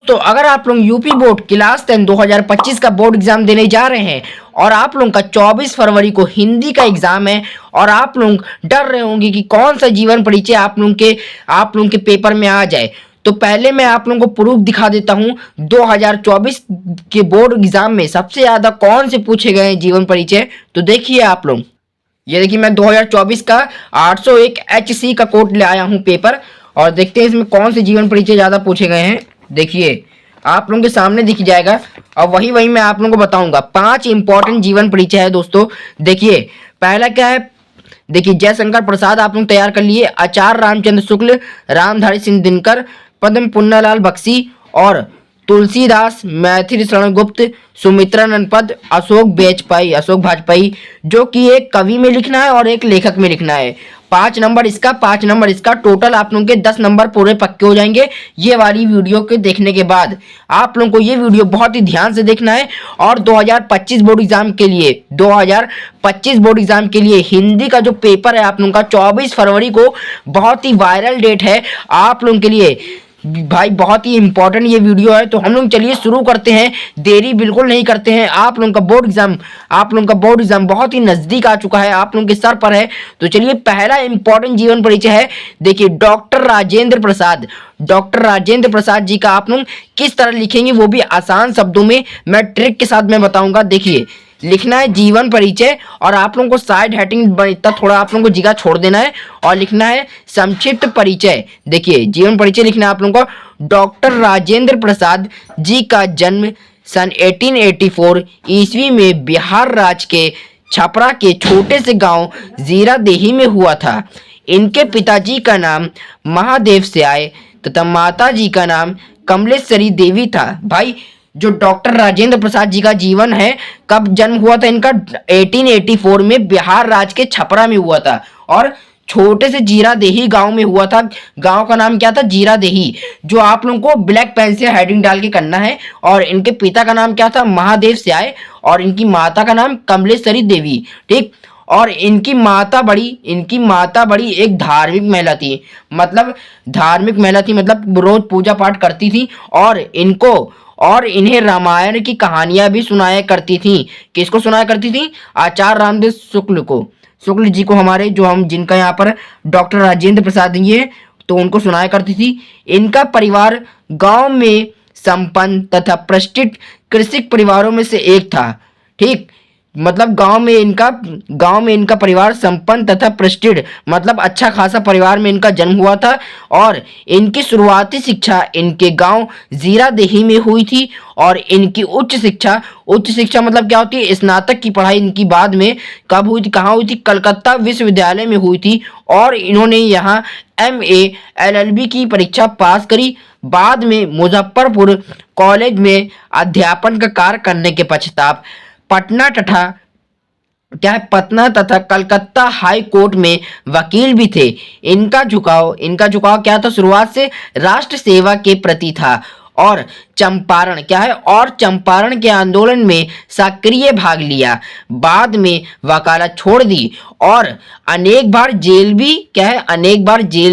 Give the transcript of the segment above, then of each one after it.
तो अगर आप लोग यूपी बोर्ड क्लास 10 2025 का बोर्ड एग्जाम देने जा रहे हैं और आप लोगों का 24 फरवरी को हिंदी का एग्जाम है और आप लोग डर रहे होंगे कि कौन सा जीवन परिचय आप लोगों के पेपर में आ जाए, तो पहले मैं आप लोगों को प्रूफ दिखा देता हूं 2024 के बोर्ड एग्जाम में सबसे ज्यादा कौन से पूछे गए हैं जीवन परिचय। तो देखिए आप लोग, ये देखिए मैं 2024 का 801 HC का कोड ले आया हूं पेपर, और देखते हैं इसमें कौन से जीवन परिचय ज्यादा पूछे गए हैं। देखिए आप लोगों के सामने दिख जाएगा और वही मैं आप लोगों को बताऊंगा। 5 इंपॉर्टेंट जीवन परिचय है दोस्तों। देखिए पहला क्या है, देखिए जयशंकर प्रसाद आप लोग तैयार कर लिए, आचार्य रामचंद्र शुक्ल, रामधारी सिंह दिनकर, पद्म पुन्नालाल बख्शी और तुलसीदास, मैथिली शरण गुप्त, सुमित्रा नंदपद, अशोक वाजपेयी, जो कि एक कवि में लिखना है और एक लेखक में लिखना है। 5 नंबर इसका, 5 नंबर इसका, टोटल आप लोगों के 10 नंबर पूरे पक्के हो जाएंगे ये वाली वीडियो के देखने के बाद। आप लोगों को ये वीडियो बहुत ही ध्यान से देखना है। और 2025 बोर्ड एग्जाम के लिए 2025 बोर्ड एग्जाम के लिए हिंदी का जो पेपर है आप लोगों का 24 फरवरी को, बहुत ही वायरल डेट है आप लोगों के लिए भाई, बहुत ही इंपॉर्टेंट ये वीडियो है। तो हम लोग चलिए शुरू करते हैं, देरी बिल्कुल नहीं करते हैं। आप लोगों का बोर्ड एग्जाम बहुत ही नजदीक आ चुका है, आप लोगों के सर पर है। तो चलिए पहला इंपॉर्टेंट जीवन परिचय है, देखिए डॉक्टर राजेंद्र प्रसाद जी का आप लोग किस तरह लिखेंगे वो भी आसान शब्दों में मैं ट्रिक के साथ मैं बताऊंगा। देखिए लिखना है जीवन परिचय और आप लोगों को साइड हेडिंग इतना थोड़ा आप लोगों को जगह छोड़ देना है और लिखना है संक्षिप्त परिचय। देखिए जीवन परिचय लिखना है आप लोगों को। डॉक्टर राजेंद्र प्रसाद जी का जन्म सन 1884 ईस्वी में बिहार राज्य के छपरा के छोटे से गांव जीरादेही में हुआ था। इनके पिताजी का नाम महादेव से आए तथा माता जी का नाम कमलेश्वरी देवी था। भाई जो डॉक्टर राजेंद्र प्रसाद जी का जीवन है, कब जन्म हुआ था इनका, 1884 में बिहार राज्य के छपरा में हुआ था और छोटे से जीरादेही गांव में हुआ था। गांव का नाम क्या था, जीरादेही, जो आप लोगों को ब्लैक पेन से हेडिंग डाल के करना है। और इनके पिता का नाम क्या था, महादेव से आए, और इनकी माता का नाम कमलेश्वरी देवी, ठीक। और इनकी माता बड़ी एक धार्मिक महिला थी, मतलब रोज पूजा पाठ करती थी और इन्हें रामायण की कहानियां भी सुनाया करती थी। किसको सुनाया करती थी, आचार्य रामदेव शुक्ल जी को, हमारे जो हम जिनका यहाँ पर डॉक्टर राजेंद्र प्रसाद ये, तो उनको सुनाया करती थी। इनका परिवार गांव में संपन्न तथा प्रतिष्ठित कृषक परिवारों में से एक था, ठीक। मतलब गांव में इनका परिवार संपन्न तथा प्रतिष्ठित, मतलब अच्छा खासा परिवार में इनका जन्म हुआ था। और इनकी शुरुआती शिक्षा इनके गांव जीरादेही में हुई थी। और इनकी उच्च शिक्षा मतलब क्या होती है, स्नातक की पढ़ाई इनकी बाद में कब हुई थी, कहाँ हुई थी, कलकत्ता विश्वविद्यालय में हुई थी। और इन्होंने यहाँ MA LLB की परीक्षा पास करी। बाद में मुजफ्फरपुर कॉलेज में अध्यापन का कार्य करने के पश्चात पटना तथा कलकत्ता हाई कोर्ट में वकील भी थे। इनका झुकाव क्या था, शुरुआत से राष्ट्र सेवा के प्रति था और चंपारण के आंदोलन में सक्रिय भाग लिया। बाद में वकालत छोड़ दी और अनेक बार जेल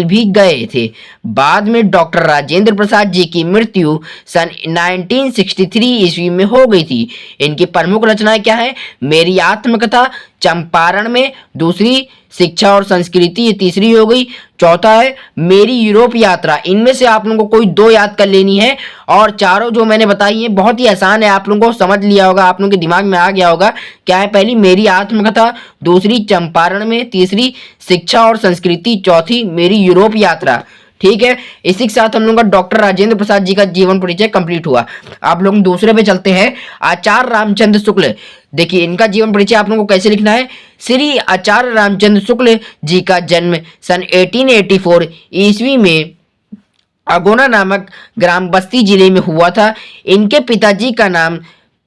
भी गए थे। बाद में डॉक्टर राजेंद्र प्रसाद जी की मृत्यु सन 1963 ईस्वी में हो गई थी। इनकी प्रमुख रचनाएं क्या है, मेरी आत्मकथा चंपारण में, दूसरी शिक्षा और संस्कृति, ये तीसरी हो गई। चौथा है मेरी यूरोप यात्रा। इनमें से आप लोगों को कोई 2 याद कर लेनी है और चारों जो मैंने बताई है बहुत ही आसान है, आप लोगों को समझ लिया होगा, आप लोगों के दिमाग में आ गया होगा। क्या है, पहली मेरी आत्मकथा, दूसरी चंपारण में, तीसरी शिक्षा और संस्कृति, चौथी मेरी यूरोप यात्रा, ठीक है। इसी के साथ हम लोगों का डॉक्टर राजेंद्र प्रसाद जी का जीवन परिचय कंप्लीट हुआ। आप लोग दूसरे पे चलते हैं, आचार्य रामचंद्र शुक्ल। देखिए इनका जीवन परिचय आप लोगों को कैसे लिखना है। श्री आचार्य रामचंद्र शुक्ल जी का जन्म सन 1884 ईस्वी में अगोना नामक ग्राम बस्ती जिले में हुआ था। इनके पिताजी का नाम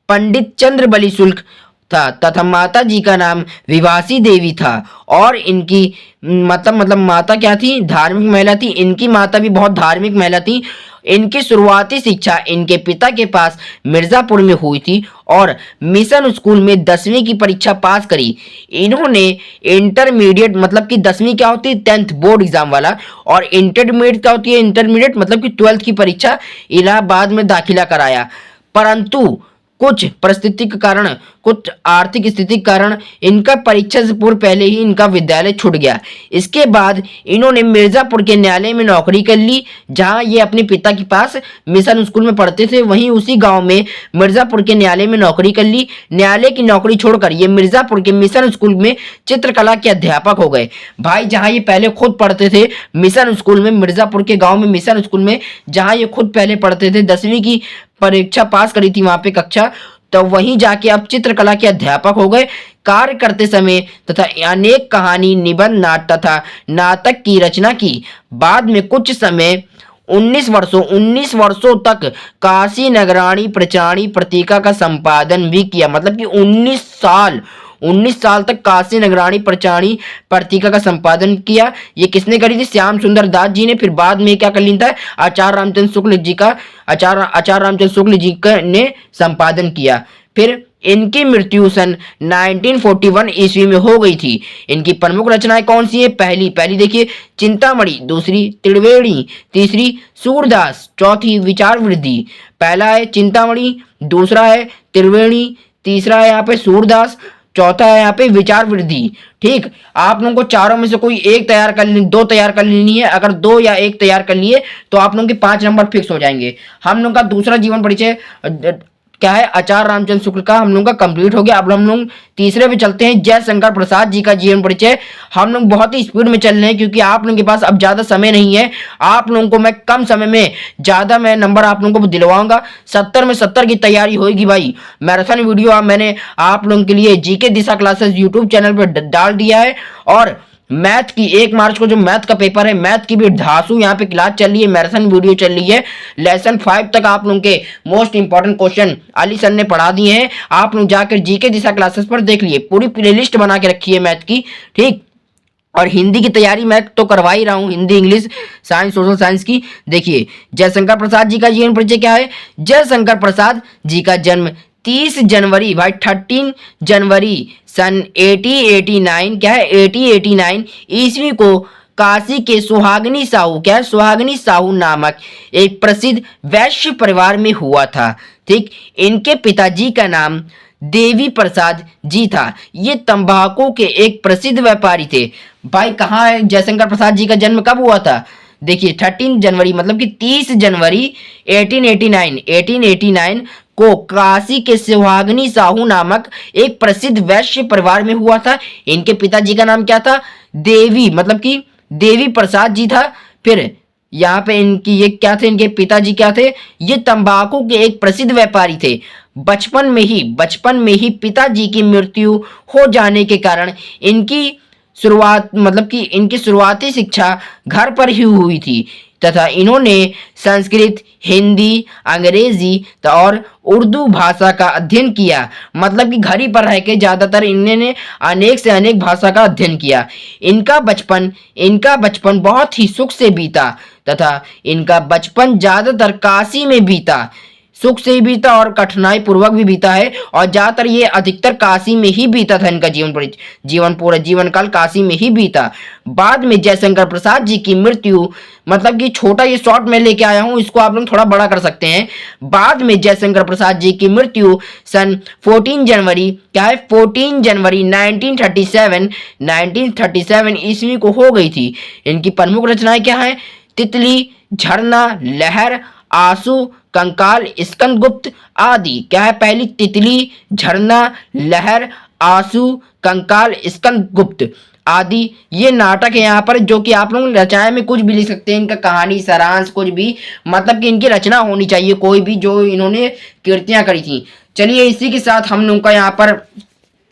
पंडित चंद्र बली शुक्ल था तथा माता जी का नाम विभासी देवी था। और इनकी माता क्या थी, धार्मिक महिला थी। इनकी माता भी बहुत धार्मिक महिला थी। इनकी शुरुआती शिक्षा इनके पिता के पास मिर्जापुर में हुई थी और मिशन स्कूल में 10वीं की परीक्षा पास करी। इन्होंने इंटरमीडिएट मतलब कि 10वीं क्या होती है 10th बोर्ड एग्जाम वाला, और इंटरमीडिएट क्या होती है इंटरमीडिएट मतलब कि 12th की परीक्षा इलाहाबाद में दाखिला कराया। परंतु कुछ परिस्थिति के कारण, कुछ आर्थिक स्थिति के कारण इनका परीक्षा से पूर्व पहले ही इनका विद्यालय छूट गया। इसके बाद इन्होंने मिर्जापुर के न्यायालय में नौकरी कर ली, जहां ये अपने पिता के पास मिशन स्कूल में पढ़ते थे। वहीं उसी गांव में मिर्जापुर के न्यायालय में नौकरी कर ली। न्यायालय की नौकरी छोड़कर ये मिर्जापुर के मिशन स्कूल में चित्रकला के अध्यापक हो गए। भाई जहाँ ये पहले खुद पढ़ते थे मिशन स्कूल में, मिर्जापुर के गाँव में मिशन स्कूल में जहाँ ये खुद पहले पढ़ते थे, 10वीं की परीक्षा पास करी थी वहां पे कक्षा, तो वहीं जाके अब चित्रकला के अध्यापक हो गए। कार्य करते समय तथा अनेक कहानी, निबंध, नाटक तथा नाटक की रचना की। बाद में कुछ समय 19 वर्षों तक काशी नगराणी प्रचारणी पत्रिका का संपादन भी किया। मतलब कि 19 साल तक काशी नगराणी प्रचारणी पत्रिका का संपादन किया। ये किसने करी थी? श्याम सुंदर दास जी ने। फिर बाद में क्या कर लिया था? आचार्य रामचंद्र शुक्ल जी का ने संपादन किया। फिर इनकी मृत्यु सन 1941 ईस्वी में हो गई थी। इनकी प्रमुख रचनाएं कौन सी है? पहली देखिए चिंतामणि, दूसरी त्रिवेणी, तीसरी सूरदास, चौथी विचार वृद्धि। पहला है चिंतामणि, दूसरा है त्रिवेणी, तीसरा है यहाँ पे सूरदास, चौथा है यहाँ पे विचार वृद्धि। ठीक, आप लोगों को चारों में से कोई एक तैयार कर लेनी, 2 तैयार कर लेनी है। अगर 2 या 1 तैयार कर लिए तो आप लोगों के 5 नंबर फिक्स हो जाएंगे। हम लोग का दूसरा जीवन परिचय क्या है? आचार्य रामचंद्र शुक्ल का हम लोग का कंप्लीट हो गया। अब हम लोग तीसरे पे चलते हैं, जयशंकर प्रसाद जी का जीवन परिचय। हम लोग बहुत ही स्पीड में चल रहे हैं क्योंकि आप लोगों के पास अब ज्यादा समय नहीं है। आप लोगों को मैं कम समय में ज्यादा मैं नंबर आप लोगों को दिलवाऊंगा। 70 में 70 की तैयारी होगी भाई। मैराथन वीडियो मैंने आप लोगों के लिए जीके दिशा क्लासेस यूट्यूब चैनल पर डाल दिया है। और मैथ की 1 मार्च को जो मैथ का पेपर है, मैथ की भी धासु यहाँ पे क्लास चल रही है, मैराथन वीडियो चल रही है। लेसन 5 तक आप लोगों के most important question Ali sir ने पढ़ा दिए हैं। आप लोग जाकर जीके दिशा क्लासेस पर देख लिए, पूरी प्लेलिस्ट बना के रखी है मैथ की। ठीक, और हिंदी की तैयारी मैं तो करवा ही रहा हूँ, Hindi, English, science, social science की। देखिए जयशंकर प्रसाद जी का जीवन परिचय क्या है? जयशंकर प्रसाद जी का जन्म 30 जनवरी भाई 13 जनवरी सन 1889 क्या है 1889 ईस्वी को काशी के सुहागनी साहू, क्या है सुहागनी साहू नामक एक प्रसिद्ध वैश्य परिवार में हुआ था। ठीक, इनके पिताजी का नाम देवी प्रसाद जी था। ये तंबाकू के एक प्रसिद्ध व्यापारी थे। भाई कहाँ है जयशंकर प्रसाद जी का जन्म कब हुआ था? देखिए 13 जनवरी मतलब कि 30 जनवरी 1889 को काशी के सुहागनी साहू नामक एक प्रसिद्ध वैश्य परिवार में हुआ था। इनके पिताजी का नाम क्या था? देवी मतलब कि देवी प्रसाद जी था। फिर यहाँ पे इनकी ये क्या थे? इनके पिताजी क्या थे? ये तंबाकू के एक प्रसिद्ध व्यापारी थे। बचपन में ही पिताजी की मृत्यु हो जाने के कारण इनकी शुरुआती शिक्षा घर पर ही हुई थी तथा इन्होंने संस्कृत, हिंदी, अंग्रेजी और उर्दू भाषा का अध्ययन किया। मतलब कि घर ही पर रह के ज्यादातर इन्होंने अनेक से अनेक भाषा का अध्ययन किया। इनका बचपन बहुत ही सुख से बीता तथा इनका बचपन ज्यादातर काशी में बीता। सुख से ही बीता और कठिनाई पूर्वक भी बीता है, और ज्यादातर ये अधिकतर काशी में ही बीता था। इनका पूरा जीवन काल काशी में ही बीता। बाद में जयशंकर प्रसाद जी की मृत्यु, मतलब कि छोटा ये शॉर्ट में लेके आया हूं, इसको आप लोग थोड़ा बड़ा कर सकते हैं। बाद में जयशंकर प्रसाद जी की मृत्यु सन 14 जनवरी क्या है 14 जनवरी 1937 ईस्वी को हो गई थी। इनकी प्रमुख रचनाएं क्या है? तितली, झरना, लहर, आंसू, कंकाल, स्कंदगुप्त आदि। क्या है? पहली तितली, झरना, लहर, आंसू, कंकाल, स्कंदगुप्त आदि ये नाटक है यहाँ पर, जो कि आप लोग रचनाएं में कुछ भी लिख सकते हैं। इनका कहानी सारांश कुछ भी, मतलब कि इनकी रचना होनी चाहिए कोई भी जो इन्होंने कृतियां करी थी। चलिए इसी के साथ हम लोग का यहाँ पर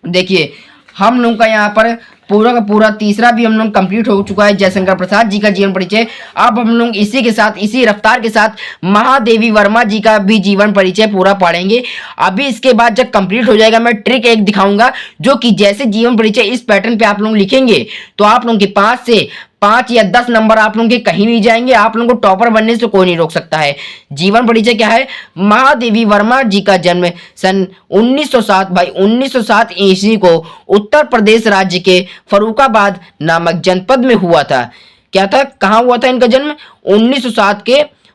देखिए, हम लोग का यहाँ पर पूरा का पूरा तीसरा भी हम लोग कंप्लीट हो चुका है, जयशंकर प्रसाद जी का जीवन परिचय। अब हम लोग इसी के साथ, इसी रफ्तार के साथ महादेवी वर्मा जी का भी जीवन परिचय पूरा पढ़ेंगे। अभी इसके बाद जब कंप्लीट हो जाएगा मैं ट्रिक एक दिखाऊंगा, जो कि जैसे जीवन परिचय इस पैटर्न पे आप लोग लिखेंगे तो आप लोगों के 5 से 5 या 10 नंबर आप लोगों के कहीं नहीं जाएंगे, आप लोगों को टॉपर बनने से कोई नहीं रोक सकता है। जीवन परिचय क्या है? महादेवी वर्मा जी का जन्म सन 1907 भाई 1907 ईस्वी को उत्तर प्रदेश राज्य के फर्रुखाबाद नामक जनपद में हुआ था। क्या था, कहाँ हुआ था इनका जन्म?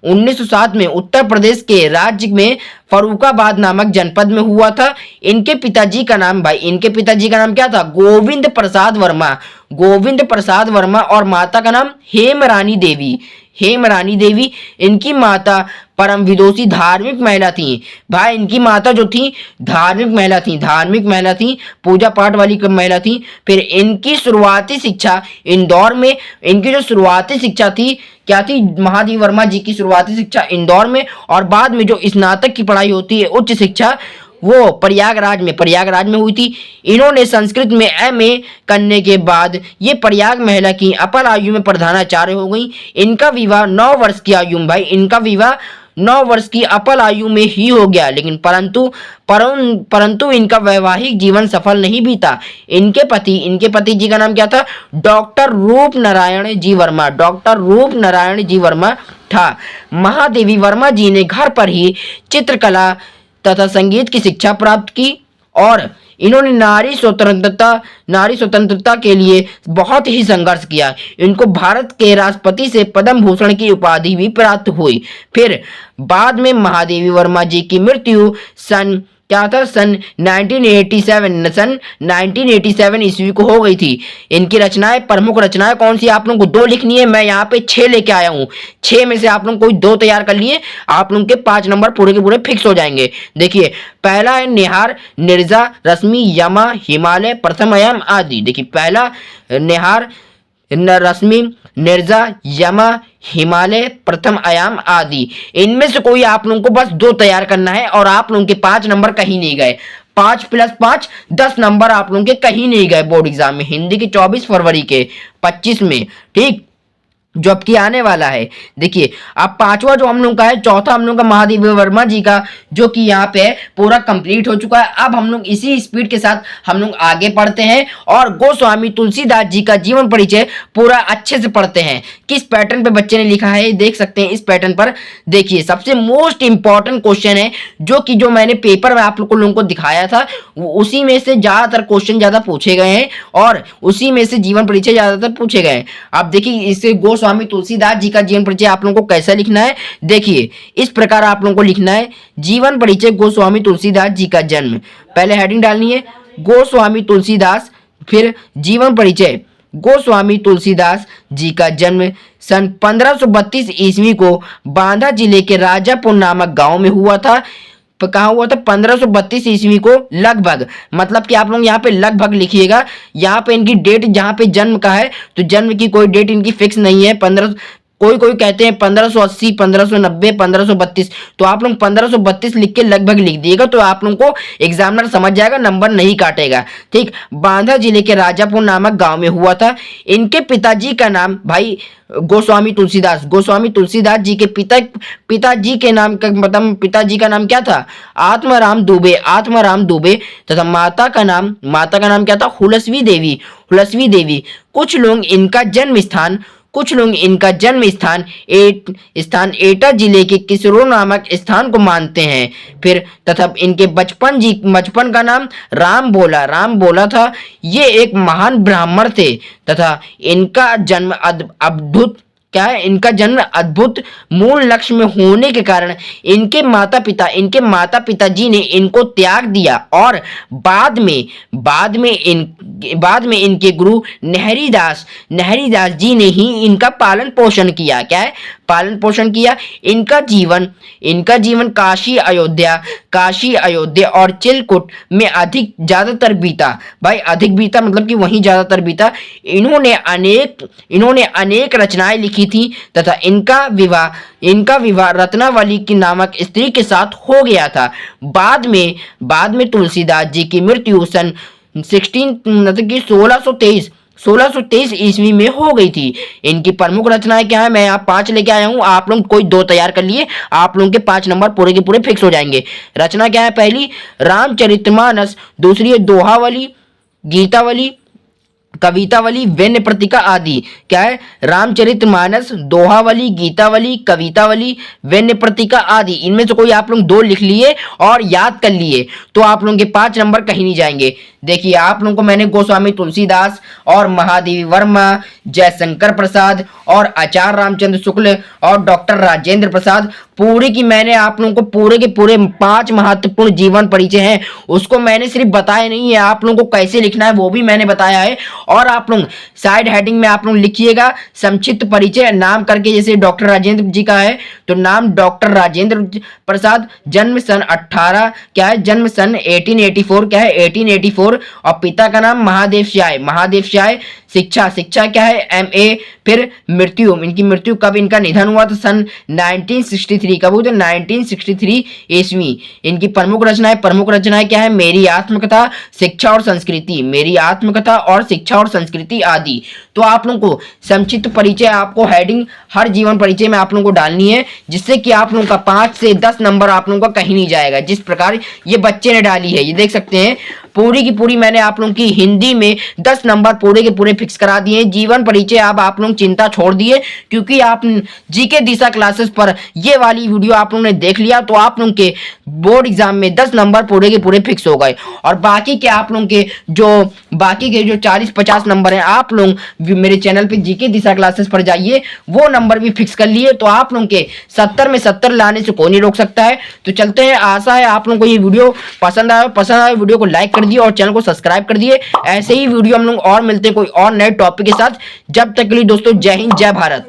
1907 में उत्तर प्रदेश के राज्य में फर्रुखाबाद नामक जनपद में हुआ था। इनके पिताजी का नाम क्या था? गोविंद प्रसाद वर्मा और माता का नाम हेमरानी देवी। इनकी माता परम विदुषी धार्मिक महिला थी भाई। इनकी माता जो थी धार्मिक महिला थी, पूजा पाठ वाली महिला थी। फिर इनकी शुरुआती शिक्षा इंदौर में, इनकी जो शुरुआती शिक्षा थी क्या थी? महादेवी वर्मा जी की शुरुआती शिक्षा इंदौर में, और बाद में जो स्नातक की पढ़ाई होती है उच्च शिक्षा वो प्रयागराज में हुई थी। इन्होंने संस्कृत में एमए करने के बाद ये प्रयाग महिला की अपर आयु में प्रधानाचार्य हो गई। इनका विवाह 9 वर्ष की आयु में भाई, इनका विवाह 9 वर्ष की अपर आयु में ही हो गया, लेकिन परंतु इनका वैवाहिक जीवन सफल नहीं बीता। इनके पति जी का नाम क्या था? डॉक्टर रूप नारायण जी वर्मा था। महादेवी वर्मा जी ने घर पर ही चित्रकला तथा संगीत की शिक्षा प्राप्त की, और इन्होंने नारी स्वतंत्रता के लिए बहुत ही संघर्ष किया। इनको भारत के राष्ट्रपति से पद्म भूषण की उपाधि भी प्राप्त हुई। फिर बाद में महादेवी वर्मा जी की मृत्यु सन 1987 ईस्वी को हो गई थी। इनकी प्रमुख रचनाएं कौन सी आप लोगों को 2 लिखनी है, मैं यहाँ पे 6 लेके आया हूँ। 6 में से आप लोग कोई 2 तैयार कर लिए, आप लोगों के 5 नंबर पूरे के पूरे फिक्स हो जाएंगे। देखिए, पहला है निहार, निर्जा, रश्मि, यमा, हिमालय, प्रथम आयाम आदि। देखिए, पहला निहार, रश्मि, निर्जा, यमा, हिमालय, प्रथम आयाम आदि। इनमें से कोई आप लोगों को बस 2 तैयार करना है, और आप लोगों के 5 नंबर कहीं नहीं गए। 5 + 5 10 नंबर आप लोगों के कहीं नहीं गए बोर्ड एग्जाम में, हिंदी के 24 फरवरी के 25 में, ठीक, जो अब की आने वाला है। देखिए, अब 5वां जो हम लोग का है, चौथा हम लोग का महादेवी वर्मा जी का, जो कि यहाँ पे पूरा कंप्लीट हो चुका है। अब हम लोग इसी स्पीड के साथ हम लोग आगे पढ़ते हैं और गोस्वामी तुलसीदास जी का जीवन परिचय पूरा अच्छे से पढ़ते हैं। किस पैटर्न पे बच्चे ने लिखा है देख सकते हैं इस पैटर्न पर। देखिए, सबसे मोस्ट इंपॉर्टेंट क्वेश्चन है, जो मैंने पेपर में आप लोगों को दिखाया था, उसी में से ज्यादातर क्वेश्चन ज्यादा पूछे गए हैं, और उसी में से जीवन परिचय ज्यादातर पूछे गए हैं। अब देखिए, इससे गोस्वामी तुलसीदास जी का जीवन परिचय आप लोगों को कैसा लिखना है। देखिए, इस प्रकार आप लोगों को लिखना है, जीवन परिचय गोस्वामी तुलसीदास जी का जन्म। पहले हेडिंग डालनी है गोस्वामी तुलसीदास, फिर जीवन परिचय। गोस्वामी तुलसीदास जी का जन्म सन 1532 ईस्वी को बांदा जिले के राजापुर नामक गांव में हुआ था। कहाँ हुआ था? 1532 ईस्वी को लगभग, मतलब कि आप लोग यहाँ पे लगभग लिखिएगा। यहाँ पे इनकी डेट जहाँ पे जन्म का है, तो जन्म की कोई डेट इनकी फिक्स नहीं है। कोई कहते हैं 1580, 1590, 1532, तो आप लोग 1532 लिख के लगभग लिख दिएगा, तो आप लोगों को एग्जामिनर समझ जाएगा, नंबर नहीं काटेगा, ठीक। बांदा जिले के राजापुर नामक गांव में हुआ था। इनके पिताजी का नाम भाई गोस्वामी तुलसीदास जी के पिताजी के नाम का मतलब पिताजी का नाम क्या था? आत्माराम दुबे तथा माता का नाम क्या था? हुलसवी देवी। कुछ लोग इनका जन्म स्थान एटा जिले के किसरों नामक स्थान को मानते हैं। फिर तथा इनके बचपन का नाम राम बोला था। ये एक महान ब्राह्मण थे तथा इनका जन्म अद्भुत मूल लक्ष्य में होने के कारण इनके माता पिताजी ने इनको त्याग दिया, और बाद में इनके गुरु नहरीदास जी ने ही इनका पालन पोषण किया। क्या है? पालन पोषण किया। इनका जीवन काशी अयोध्या और चिलकुट में ज्यादातर बीता। भाई अधिक बीता मतलब कि वहीं ज्यादातर बीता। इन्होंने अनेक रचनाएं लिखी थी तथा इनका विवाह रत्नावली की नामक स्त्री के साथ हो गया था। बाद में तुलसीदास जी की मृत्यु सन 1623 ईस्वी में हो गई थी। इनकी प्रमुख रचनाएं क्या है? मैं यहाँ 5 लेके आया हूँ, आप लोग कोई 2 तैयार कर लिए, आप लोगों के 5 नंबर पूरे के पूरे फिक्स हो जाएंगे। रचना क्या है? पहली रामचरितमानस, दूसरी है दोहावली, गीतावली, कवितावली, व्यंग्य पत्रिका आदि। क्या है? रामचरितमानस, दोहावली, गीतावली, कवितावली, व्यंग्य पत्रिका आदि। इनमें से कोई आप लोग 2 लिख लिए और याद कर लिए तो आप लोगों के 5 नंबर कहीं नहीं जाएंगे। देखिए आप लोगों को मैंने गोस्वामी तुलसीदास और महादेवी वर्मा, जयशंकर प्रसाद और आचार्य रामचंद्र शुक्ल और डॉक्टर राजेंद्र प्रसाद, पूरी की मैंने आप लोगों को पूरे के पूरे 5 महत्वपूर्ण जीवन परिचय हैं उसको मैंने सिर्फ बताया नहीं है, आप लोगों को कैसे लिखना है वो भी मैंने बताया है। और आप लोग साइड हेडिंग में आप लोग लिखिएगा संक्षिप्त परिचय नाम करके, जैसे डॉक्टर राजेंद्र जी का है तो नाम डॉक्टर राजेंद्र प्रसाद, जन्म सन 18 क्या है, जन्म सन 1884 क्या है 1884, और पिता का नाम महादेव श्याय, महादेव श्याय। शिक्षा, शिक्षा क्या है MA। फिर मृत्यु, इनकी मृत्यु कब, इनका निधन हुआ तो सन 1963, कब हुआ तो 1963 ईस्वी। इनकी प्रमुख रचनाएं, प्रमुख रचनाएं क्या है, मेरी आत्मकथा, शिक्षा और संस्कृति, मेरी आत्मकथा और शिक्षा और संस्कृति आदि। तो आप लोगों को संक्षिप्त परिचय, आपको हेडिंग हर जीवन परिचय में आप लोगों को डालनी है जिससे कि आप लोगों का 5 से 10 नंबर आप लोगों का कहीं नहीं जाएगा। जिस प्रकार ये बच्चे ने डाली है, ये देख सकते हैं पूरी की पूरी मैंने आप लोगों की हिंदी में 10 नंबर पूरे के पूरे फिक्स करा दिए। जीवन परिचय अब आप लोग चिंता छोड़ दिए क्योंकि आप जीके दिशा क्लासेस पर ये वाली वीडियो आप लोगों ने देख लिया तो आप लोगों के बोर्ड एग्जाम में 10 नंबर पूरे के पूरे फिक्स हो गए। और बाकी के आप लोगों के जो 40-50 नंबर हैं आप लोग मेरे चैनल पे जीके दिशा क्लासेस पर जाइए, वो नंबर भी फिक्स कर लिए तो आप लोगों के 70 में 70 लाने से कोई नहीं रोक सकता है। तो चलते हैं, आशा है आप लोगों को ये वीडियो पसंद आया वीडियो को लाइक कर दिए और चैनल को सब्सक्राइब कर दिए। ऐसे ही वीडियो हम लोग और मिलते हैं कोई और नए टॉपिक के साथ। जब तक के लिए दोस्तों जय हिंद, जय भारत।